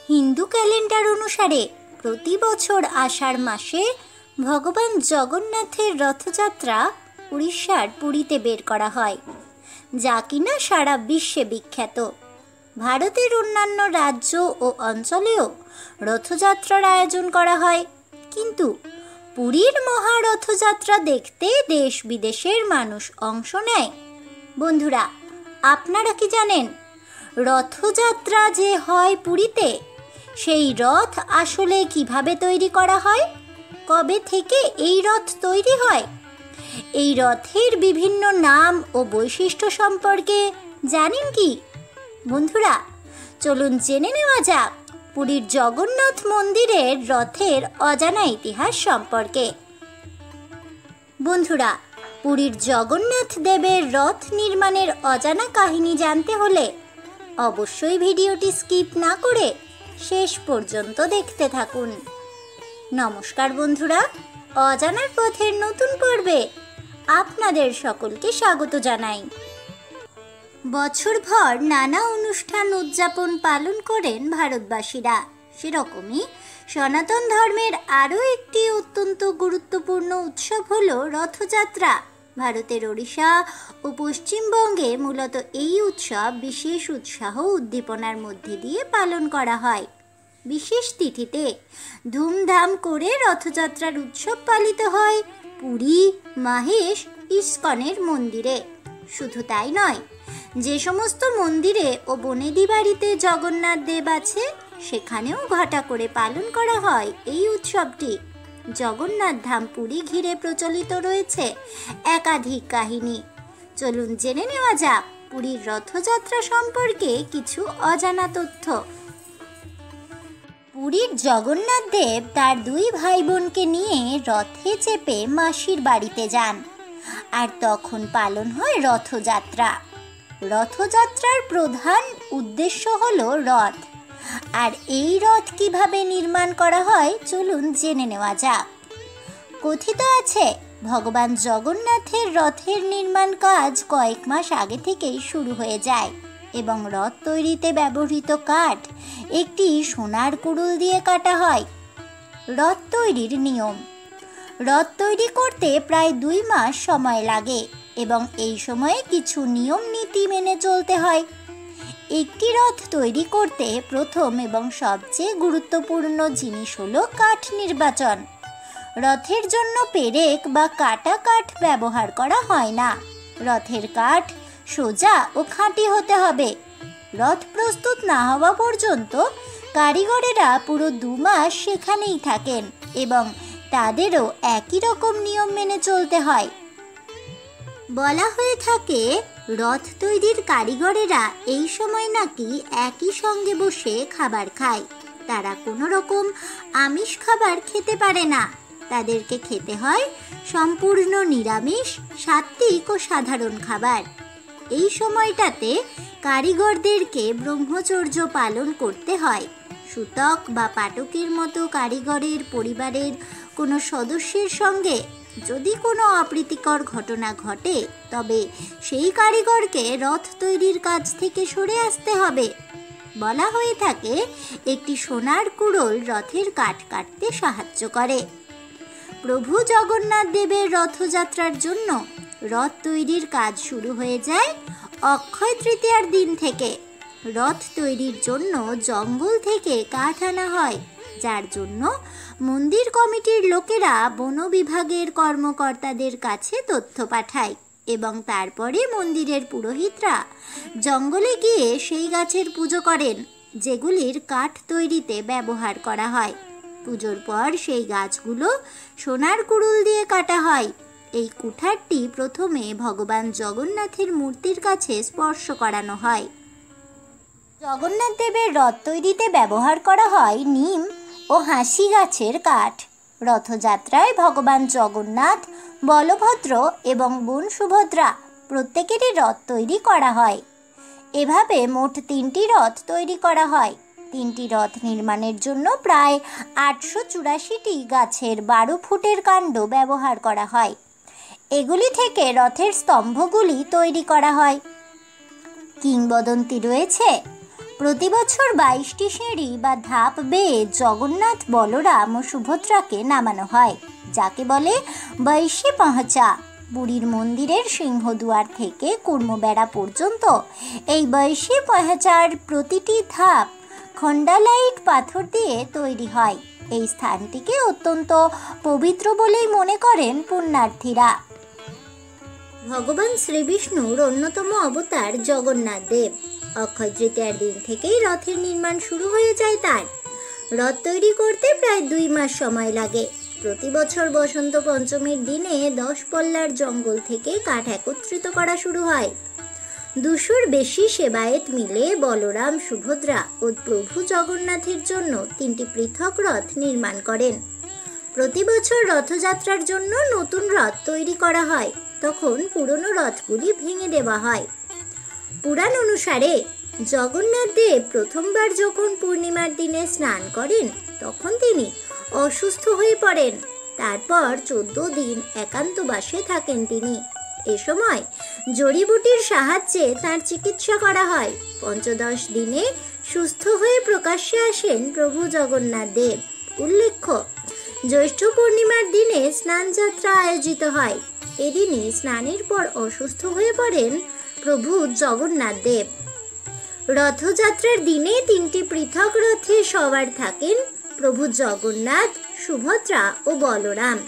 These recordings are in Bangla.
হিন্দু ক্যালেন্ডার অনুসারে প্রতি বছর আষাঢ় মাসে ভগবান জগন্নাথের রথযাত্রা উড়িষ্যার পুরীতে বের করা হয়, যা কিনা সারা বিশ্বে বিখ্যাত। ভারতের অন্যান্য রাজ্য ও অঞ্চলেও রথযাত্রার আয়োজন করা হয়, কিন্তু পুরীর মহারথযাত্রা দেখতে দেশ বিদেশের মানুষ অংশ নেয়। বন্ধুরা, আপনারা কি জানেন রথযাত্রা যে হয় পুরীতে, সেই রথ আসলে কিভাবে তৈরি করা হয়? কবে থেকে এই রথ তৈরি হয়? এই রথের বিভিন্ন নাম ও বৈশিষ্ট্য সম্পর্কে জানেন কি? বন্ধুরা, চলুন জেনে নেওয়া যাক পুরীর জগন্নাথ মন্দিরের রথের অজানা ইতিহাস সম্পর্কে। বন্ধুরা, পুরীর জগন্নাথ দেবের রথ নির্মাণের অজানা কাহিনী জানতে হলে অবশ্যই ভিডিওটি স্কিপ না করে শেষ পর্যন্ত দেখতে থাকুন। নমস্কার বন্ধুরা, অজানার পথের নতুন পর্বে আপনাদের সকলকে স্বাগত জানাই। বছরভর নানা অনুষ্ঠান উদযাপন পালন করেন ভারতবাসীরা। সেরকমই সনাতন ধর্মের আরও একটি অত্যন্ত গুরুত্বপূর্ণ উৎসব হল রথযাত্রা। ভারতের ওড়িশা ও পশ্চিমবঙ্গে মূলত এই উৎসব বিশেষ উৎসাহ উদ্দীপনার মধ্যে দিয়ে পালন করা হয়। বিশেষ তিথিতে ধুমধাম করে রথযাত্রার উৎসব পালিত হয় পুরী মাহেশ ইস্কনের মন্দিরে। শুধু তাই নয়, যে সমস্ত মন্দিরে ও বনেদি বাড়িতে জগন্নাথ দেব আছে, সেখানেও ঘটা করে পালন করা হয় এই উৎসবটি। জগন্নাথ ধাম পুরী ঘিরে প্রচলিত রয়েছে একাধিক কাহিনী। চলুন জেনে নেওয়া যাক পুরীর রথযাত্রা সম্পর্কে কিছু অজানা তথ্য। পুরীর জগন্নাথ দেব তার দুই ভাই বোনকে নিয়ে রথে চেপে মাসির বাড়িতে যান, আর তখন পালন হয় রথযাত্রা। রথযাত্রার প্রধান উদ্দেশ্য হলো রথ। আর এই রথ কিভাবে নির্মাণ করা হয় চলুন জেনে নেওয়া যাক। কথিত আছে, ভগবান জগন্নাথের রথের নির্মাণ কাজ কয়েক মাস আগে থেকেই শুরু হয়ে যায় এবং রথ তৈরিতে ব্যবহৃত কাঠ একটি সোনার কুড়ুল দিয়ে কাটা হয়। রথ তৈরির নিয়ম: রথ তৈরি করতে প্রায় 2 মাস সময় লাগে এবং এই সময়ে কিছু নিয়ম নীতি মেনে চলতে হয়। একটি রথ তৈরি করতে প্রথম এবং সবচেয়ে গুরুত্বপূর্ণ জিনিস হলো কাঠ নির্বাচন। রথের জন্য পেরেক বা কাটা কাঠ ব্যবহার করা হয় না। রথের কাঠ সোজা ও খাঁটি হতে হবে। রথ প্রস্তুত না হওয়া পর্যন্ত কারিগরেরা পুরো 2 মাস সেখানেই থাকেন এবং তাদেরও একই রকম নিয়ম মেনে চলতে হয়। বলা হয়ে থাকে, রথ তৈরির কারিগরেরা এই সময় নাকি একই সঙ্গে বসে খাবার খায়। তারা কোনো রকম আমিষ খাবার খেতে পারে না। তাদেরকে খেতে হয় সম্পূর্ণ নিরামিষ, সাত্ত্বিক ও সাধারণ খাবার। এই সময়টাতে কারিগরদেরকে ব্রহ্মচর্য পালন করতে হয়। সূতক বা পাটকের মতো কারিগরের পরিবারের কোনো সদস্যের সঙ্গে যদি কোনো অপ্রীতিকর ঘটনা ঘটে, তবে সেই কারিগরকে রথ তৈরির কাজ থেকে সরে আসতে হবে। বলা হয়ে থাকে, একটি সোনার কুড়োল রথের কাঠ কাটতে সাহায্য করে। প্রভু জগন্নাথ দেবের রথযাত্রার জন্য রথ তৈরির কাজ শুরু হয়ে যায় অক্ষয় তৃতীয়ার দিন থেকে। রথ তৈরির জন্য জঙ্গল থেকে কাঠ আনা হয়, যার জন্য মন্দির কমিটির লোকেরা বন বিভাগের কর্মকর্তাদের কাছে তথ্য পাঠায় এবং তারপরে মন্দিরের পুরোহিতরা জঙ্গলে গিয়ে সেই গাছের পুজো করেন যেগুলির কাঠ তৈরিতে ব্যবহার করা হয়। পুজোর পর সেই গাছগুলো সোনার কুড়ুল দিয়ে কাটা হয়। এই কুঠারটি প্রথমে ভগবান জগন্নাথের মূর্তির কাছে স্পর্শ করানো হয়। জগন্নাথ দেবের রথ তৈরিতে ব্যবহার করা হয় নিম ও হাসি গাছের কাঠ। রথযাত্রায় ভগবান জগন্নাথ, বলভদ্র এবং বোন সুভদ্রা প্রত্যেকেরই রথ তৈরি করা হয়। এভাবে মোট 3টি রথ তৈরি করা হয়। 3টি রথ নির্মাণের জন্য প্রায় 884টি গাছের 12 ফুটের কাণ্ড ব্যবহার করা হয়। এগুলি থেকে রথের স্তম্ভগুলি তৈরি করা হয়। কিংবদন্তি রয়েছে, প্রতি বছর 22টি সিঁড়ি বা ধাপ বেয়ে জগন্নাথ, বলরাম ও সুভদ্রাকে নামানো হয়, যাকে বলে বৈশী পহঁচা। পুরীর মন্দিরের সিংহদুয়ার থেকে কুর্মবেড়া পর্যন্ত এই বৈশী পহঁচার প্রতিটি ধাপ খন্ডালাইট পাথর দিয়ে তৈরি হয়। এই স্থানটিকে অত্যন্ত পবিত্র বলেই মনে করেন পুণ্যার্থীরা। ভগবান শ্রীবিষ্ণুর অন্যতম অবতার জগন্নাথ দেব। অক্ষয় তৃতীয়ার দিন থেকেই রথের নির্মাণ শুরু হয়ে যায় তার। রথ তৈরি করতে প্রায় 2 মাস সময় লাগে। প্রতি বছর বসন্ত পঞ্চমীর দিনে 10 পল্লার জঙ্গল থেকে কাঠ একত্রিত করা শুরু হয়। 200-র বেশি সেবায়েত মিলে বলরাম, সুভদ্রা ও প্রভু জগন্নাথের জন্য 3টি পৃথক রথ নির্মাণ করেন। প্রতি বছর রথযাত্রার জন্য নতুন রথ তৈরি করা হয়, তখন পুরনো রথগুলি ভেঙে দেওয়া হয়। পুরাণ অনুসারে জগন্নাথ দেব প্রথমবার যখন পূর্ণিমার দিনে স্নান করেন, তখন তিনি অসুস্থ হয়ে পড়েন। তারপর 14 দিন একান্তবাসে থাকেন তিনি। এ সময় জড়িবুটির সাহায্যে তার চিকিৎসা করা হয়। 15 দিনে সুস্থ হয়ে প্রকাশ্যে আসেন প্রভু জগন্নাথ দেব। উল্লেখ্য, জ্যৈষ্ঠ পূর্ণিমার দিনে স্নানযাত্রা আয়োজিত হয়। এদিনই স্নানের পর অসুস্থ হয়ে পড়েন প্রভু জগন্নাথ দেব। রথযাত্রার দিনে 3টি পৃথক রথে সওয়ার থাকেন প্রভু জগন্নাথ, সুভদ্রা ও বলরাম।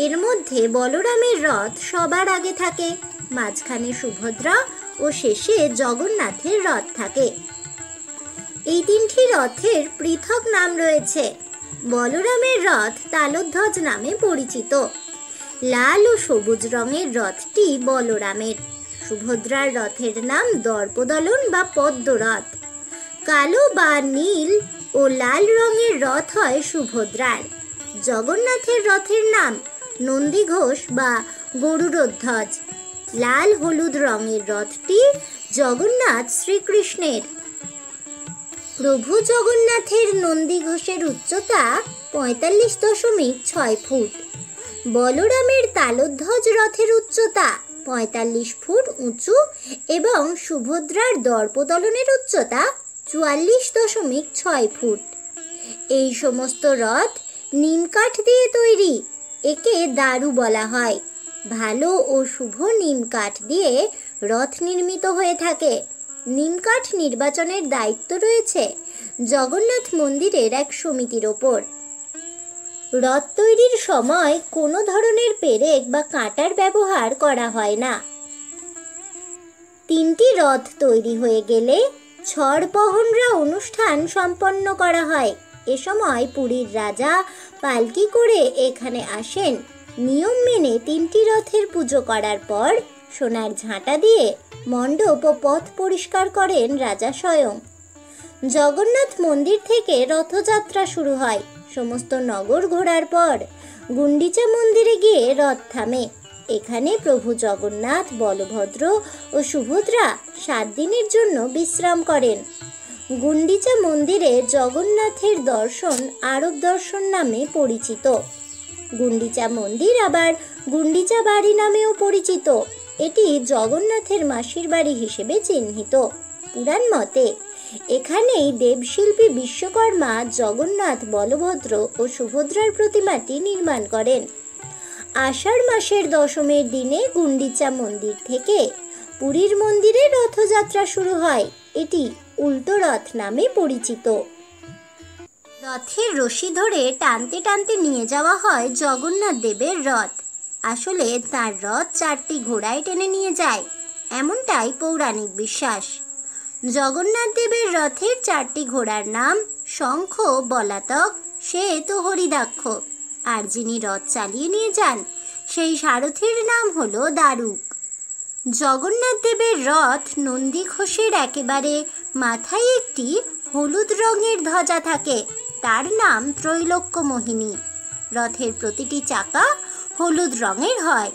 এর মধ্যে বলরামের রথ সবার আগে থাকে, মাঝখানে সুভদ্রা ও শেষে জগন্নাথের রথ থাকে। এই 3টি রথের পৃথক নাম রয়েছে। বলরামের রথ তালধ্বজ নামে পরিচিত। লাল ও সবুজ রঙের রথটি বলরামের। সুভদ্রার রথের নাম দর্পদলন বা পদ্মরথ। কালো বা নীল ও লাল রঙের রথ হয় সুভদ্রার। জগন্নাথের রথের নাম নন্দীঘোষ বা গরুড়ধ্বজ। লাল হলুদ রঙের রথটি জগন্নাথ শ্রীকৃষ্ণের। প্রভু জগন্নাথের নন্দীঘোষের উচ্চতা 45.6 ফুট। বলরামের তালধ্বজ রথের উচ্চতা 45 ফুট উঁচু এবং সুভদ্রার দর্পদলনের উচ্চতা 44.6 ফুট। এই সমস্ত রথ নিমকাঠ দিয়ে তৈরি। একে দারু বলা হয়। ভালো ও শুভ নিমকাঠ দিয়ে রথ নির্মিত হয়ে থাকে। নিমকাঠ নির্বাচনের দায়িত্ব রয়েছে জগন্নাথ মন্দিরের এক সমিতির ওপর। রথ তৈরির সময় কোনো ধরনের পেরেক বা কাঁটার ব্যবহার করা হয় না। 3টি রথ তৈরি হয়ে গেলে ছড়পহনরা অনুষ্ঠান সম্পন্ন করা হয়। এ সময় পুরীর রাজা পালকি করে এখানে আসেন। নিয়ম মেনে 3টি রথের পুজো করার পর সোনার ঝাঁটা দিয়ে মণ্ডপ ও পথ পরিষ্কার করেন রাজা স্বয়ং। জগন্নাথ মন্দির থেকে রথযাত্রা শুরু হয়। সমস্ত নগর ঘোরার পর গুন্ডিচা মন্দিরে গিয়ে রথ থামে। এখানে প্রভু জগন্নাথ, বলভদ্র ও সুভদ্রা 7 দিনের জন্য বিশ্রাম করেন। গুন্ডিচা মন্দিরে জগন্নাথের দর্শন আরব দর্শন নামে পরিচিত। গুন্ডিচা মন্দির আবার গুন্ডিচা বাড়ি নামেও পরিচিত। এটি জগন্নাথের মাসির বাড়ি হিসেবে চিহ্নিত। পুরাণ মতে এখানেই দেবশিল্পী বিশ্বকর্মা জগন্নাথ, বলভদ্র ও সুভদ্রার প্রতিমাটি নির্মাণ করেন। আষাঢ় মাসের দশমের দিনে গুন্ডিচা মন্দির থেকে পুরীর মন্দিরে রথযাত্রা শুরু হয়। এটি উল্টো রথ নামে পরিচিত। রথের রশি ধরে টানতে টানতে নিয়ে যাওয়া হয় জগন্নাথ দেবের রথ। আসলে তার রথ 4টি ঘোড়ায় টেনে নিয়ে যায়, এমনটাই পৌরাণিক বিশ্বাস। জগন্নাথ দেবের রথের 4টি ঘোড়ার নাম শঙ্খ, বলাতক, শ্বেত ও হরিদাক্ষ। আর যিনি রথ চালিয়ে নিয়ে যান সেই সারথীর নাম হলো দারুক। জগন্নাথ দেবের রথ নন্দীঘোষের একেবারে মাথায় একটি হলুদ রঙের ধ্বজা থাকে, তার নাম ত্রৈলোক্যমোহিনী। রথের প্রতিটি চাকা হলুদ রঙের হয়।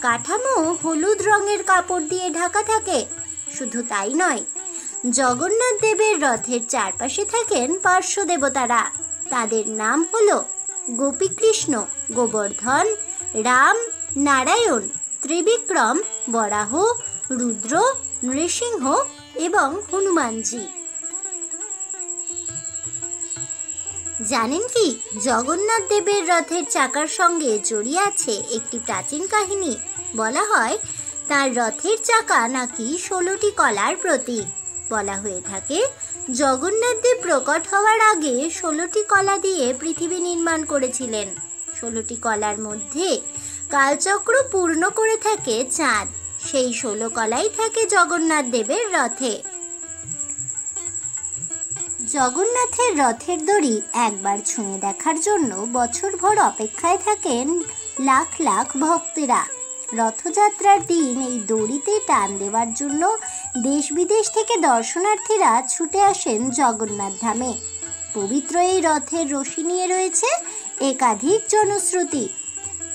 কাঠামো হলুদ রঙের কাপড় দিয়ে ঢাকা থাকে। শুধু তাই নয়, জগন্নাথ দেবের রথের চারপাশে থাকেন পার্শ্ব দেবতারা। তাদের নাম হলো গোপীকৃষ্ণ, গোবর্ধন, রাম, নারায়ণ, ত্রিবিক্রম, বরাহ, রুদ্র, নৃসিংহ এবং হনুমানজি। জানেন কি, জগন্নাথ দেবের রথের চাকার সঙ্গে জড়িয়ে আছে একটি প্রাচীন কাহিনী। বলা হয় তার রথের চাকা নাকি 16টি কলার প্রতীক। বলা হয়ে থাকে জগন্নাথ দেব প্রকট হওয়ার আগে 16টি কলা দিয়ে পৃথিবী নির্মাণ করেছিলেন। 16টি কলার মধ্যে কালচক্র পূর্ণ করে থাকে চাঁদ। সেই 16 কলাই থাকে জগন্নাথ দেবের রথে। জগন্নাথের রথের দড়ি একবার ছুঁয়ে দেখার জন্য বছরভর অপেক্ষায় থাকেন লাখ লাখ ভক্তেরা। রথযাত্রার দিন এই দড়িতে টান দেওয়ার জন্য দেশ বিদেশ থেকে দর্শনার্থীরা ছুটে আসেন জগন্নাথ ধামে। পবিত্র এই রথের রশি নিয়ে রয়েছে একাধিক জনশ্রুতি।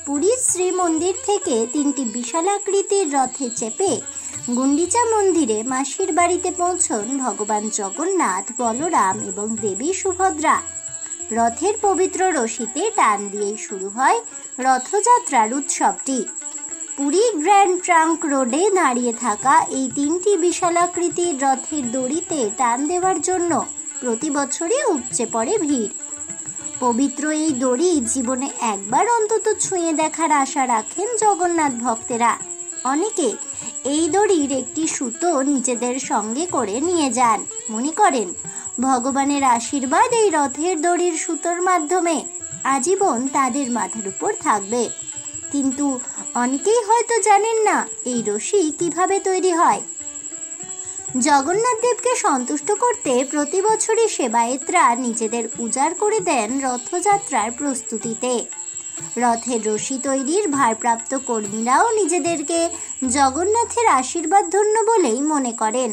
পুরীর শ্রীমন্দির থেকে 3টি বিশালাকৃতির রথে চেপে গুন্ডিচা মন্দিরে মাসির বাড়িতে পৌঁছন ভগবান জগন্নাথ, বলরাম এবং দেবী সুভদ্রা। রথের পবিত্র রশিতে টান দিয়েই শুরু হয় রথযাত্রার উৎসবটি। পুরী গ্র্যান্ড ট্রাঙ্ক রোডে দাঁড়িয়ে থাকা এই 3টি বিশালাকৃতির রথের দড়িতে টান দেওয়ার জন্য প্রতি বছরই উপচে পড়ে ভিড়। পবিত্র এই দড়ি জীবনে একবার অন্তত ছুঁয়ে দেখার আশা রাখেন জগন্নাথ ভক্তেরা। অনেকে এই দড়ির একটি সুতো নিজেদের সঙ্গে করে নিয়ে যান। মনে করেন ভগবানের আশীর্বাদ এই রথের দড়ির সুতোর মাধ্যমে আজীবন তাদের মাথার উপর থাকবে। কিন্তু অনেকেই হয়তো জানেন না এই রশি কিভাবে তৈরি হয়। জগন্নাথ দেবকে সন্তুষ্ট করতে প্রতি বছরই সেবায়েতরা নিজেদের উজাড় করে দেন রথযাত্রার প্রস্তুতিতে। রথের রশি তৈরির ভারপ্রাপ্ত কর্মীরাও নিজেদেরকে জগন্নাথের আশীর্বাদ ধন্য বলেই মনে করেন।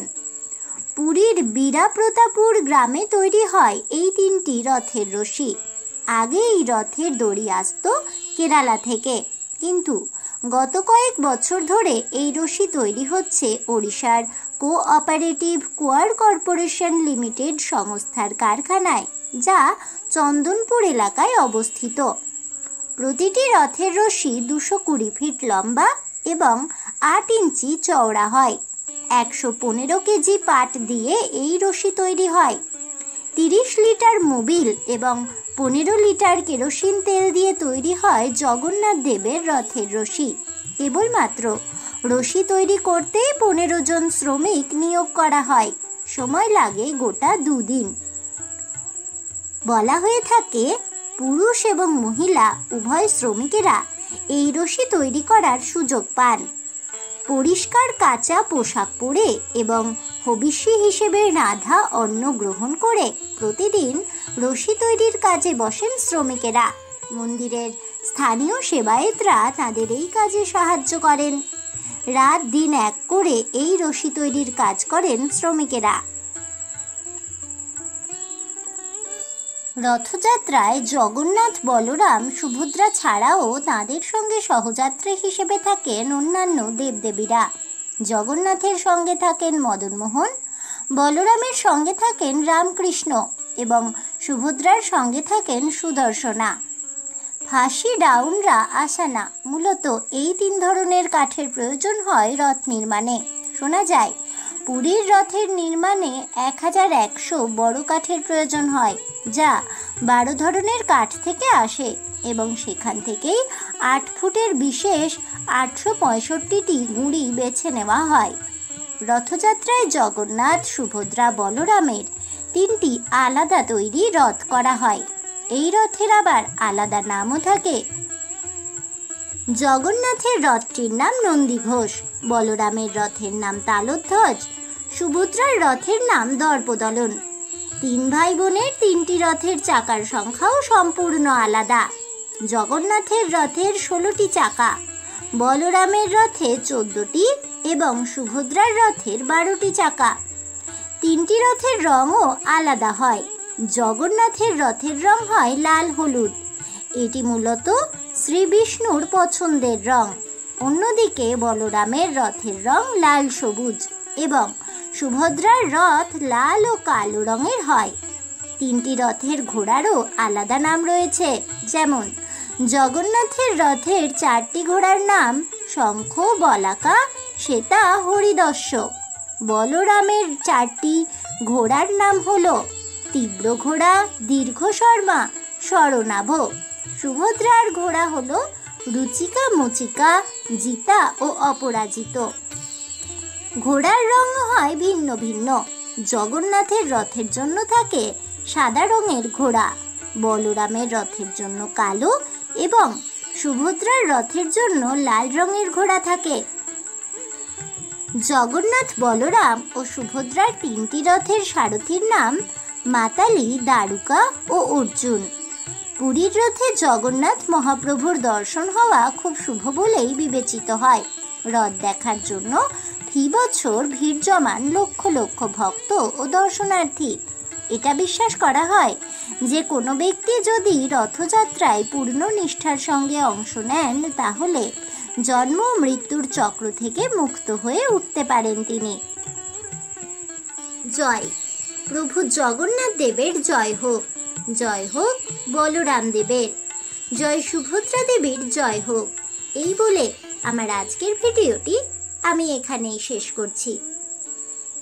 পুরীর বীরাপ্রতাপুর গ্রামে তৈরি হয় এই 3টি রথের রশি। আগে এই রথের দড়ি আসতো কেরালা থেকে, কিন্তু গত কয়েক বছর ধরে এই রশি তৈরি হচ্ছে ওড়িশার কোঅপারেটিভ কোয়ার কর্পোরেশন লিমিটেড সংস্থার কারখানায়, যা চন্দনপুর এলাকায় অবস্থিত। প্রতিটি রথের রশি 220 ফিট লম্বা এবং 8 ইঞ্চি চওড়া হয়। 115 কেজি পাট দিয়ে এই রশি তৈরি হয়। 30 লিটার মোবিল এবং 15 লিটার কেরোসিন তেল দিয়ে তৈরি হয় জগন্নাথ দেবের রথের রশি। কেবলমাত্র রশি তৈরি করতেই 15 জন শ্রমিক নিয়োগ করা হয়। সময় লাগে গোটা 2 দিন। বলা হয়ে থাকে পুরুষ এবং মহিলা উভয় শ্রমিকেরা এই রশি তৈরি করার সুযোগ পান। পরিষ্কার কাঁচা পোশাক পরে এবং হবিষ্যি হিসেবে রাধা অন্ন গ্রহণ করে প্রতিদিন রশি তৈরির কাজে বসেন শ্রমিকেরা। মন্দিরের স্থানীয় সেবায়েতরা তাদের এই কাজে সাহায্য করেন। রাত দিন এক করে এই রশি তৈরির কাজ করেন শ্রমিকেরা। রথযাত্রায় জগন্নাথ, বলরাম, সুভদ্রা ছাড়াও তাদের সঙ্গে সহযাত্রী হিসেবে থাকেন অন্যান্য দেবদেবীরা। জগন্নাথের সঙ্গে থাকেন মদনমোহন, বলরামের সঙ্গে থাকেন রামকৃষ্ণ এবং সুভদ্রার সঙ্গে থাকেন সুদর্শনা। ফাঁসি ডাউনরা আসানা। মূলত এই 3 ধরনের কাঠের প্রয়োজন হয় রথ নির্মাণে। শোনা যায় পুরীর রথের নির্মাণে 1100 বড় কাঠের প্রয়োজন হয়, যা 12 ধরনের কাঠ থেকে আসে এবং সেখান থেকেই 8 ফুটের বিশেষ 865টি গুঁড়ি বেছে নেওয়া হয়। রথযাত্রায় জগন্নাথ, সুভদ্রা, বলরামের 3টি আলাদা তৈরি রথ করা হয়। এই রথের আবার আলাদা নামও থাকে। জগন্নাথের রথটির নাম নন্দীঘোষ, বলরামের রথের নাম তালধ্বজ, সুভদ্রার রথের নাম দর্পদলন। 3 ভাই বোনের 3টি রথের চাকার সংখ্যাও সম্পূর্ণ আলাদা। জগন্নাথের রথের 16টি চাকা, বলরামের রথে 14টি এবং সুভদ্রার রথের 12টি চাকা। 3টি রথের রঙও আলাদা হয়। জগন্নাথের রথের রং হয় লাল হলুদ। এটি মূলত শ্রী বিষ্ণুর পছন্দের রং। অন্যদিকে বলরামের রথের রং লাল সবুজ এবং সুভদ্রার রথ লাল ও কালো রঙের হয়। 3টি রথের ঘোড়ারও আলাদা নাম রয়েছে, যেমন জগন্নাথের রথের 4টি ঘোড়ার নাম শঙ্খ, বলাকা, শ্বেতা, হরিদস্য। বলরামের 4টি ঘোড়ার নাম হলো তীব্র ঘোড়া, দীর্ঘ শর্মা, স্বরনাভ। সুভদ্রার ঘোড়া হলো রুচিকা, মুচিকা, জিতা ও অপরাজিত। ঘোড়ার রং হয় ভিন্ন ভিন্ন। জগন্নাথের রথের জন্য থাকে সাদা রঙের ঘোড়া, বলরামের রথের জন্য কালো এবং সুভদ্রার রথের জন্য লাল রঙের ঘোড়া থাকে। জগন্নাথ, বলরাম ও সুভদ্রার তিনটি রথের সারথীর নাম মাতালি, দারুকা ও অর্জুন। পুরীর রথে জগন্নাথ মহাপ্রভুর দর্শন হওয়া খুব শুভ বলেই বিবেচিত হয়। রথ দেখার জন্য ফি বছর ভিড় জমান লক্ষ লক্ষ ভক্ত ও দর্শনার্থী। এটা বিশ্বাস করা হয় যে কোনো ব্যক্তি যদি রথযাত্রায় পূর্ণ নিষ্ঠার সঙ্গে অংশ নেন তাহলে জন্ম মৃত্যুর চক্র থেকে মুক্ত হয়ে উঠতে পারেন তিনি। জয়। প্রভু জগন্নাথ দেবের জয় হোক। জয় হোক বলরাম দেবের। জয় সুভদ্রা দেবীর জয় হোক। এই বলে আমার আজকের ভিডিওটি আমি এখানেই শেষ করছি।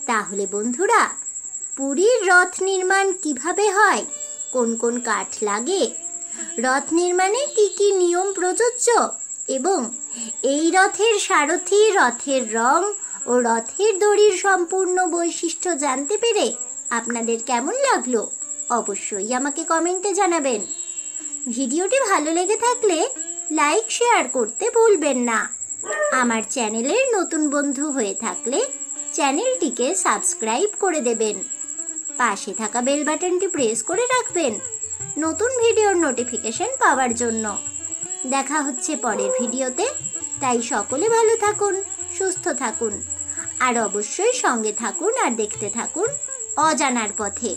তাহলে বন্ধুরা, পুরীর রথ নির্মাণ কিভাবে হয়, কোন কোন কাঠ লাগে, রথ নির্মাণে কি কি নিয়ম প্রযোজ্য এবং এই রথের সারথি, রথের রং ও রথের দড়ির সম্পূর্ণ বৈশিষ্ট্য জানতে পেরে আপনাদের কেমন লাগলো অবশ্যই আমাকে কমেন্টে জানাবেন। ভিডিওটি ভালো লেগে থাকলে লাইক, শেয়ার করতে ভুলবেন না। আমার চ্যানেলের নতুন বন্ধু হয়ে থাকলে চ্যানেলটিকে সাবস্ক্রাইব করে দেবেন। পাশে থাকা বেল বাটনটি প্রেস করে রাখবেন নতুন ভিডিওর নোটিফিকেশন পাওয়ার জন্য। দেখা হচ্ছে পরের ভিডিওতে। তাই সকলে ভালো থাকুন, সুস্থ থাকুন আর অবশ্যই সঙ্গে থাকুন আর দেখতে থাকুন অজানার পথে।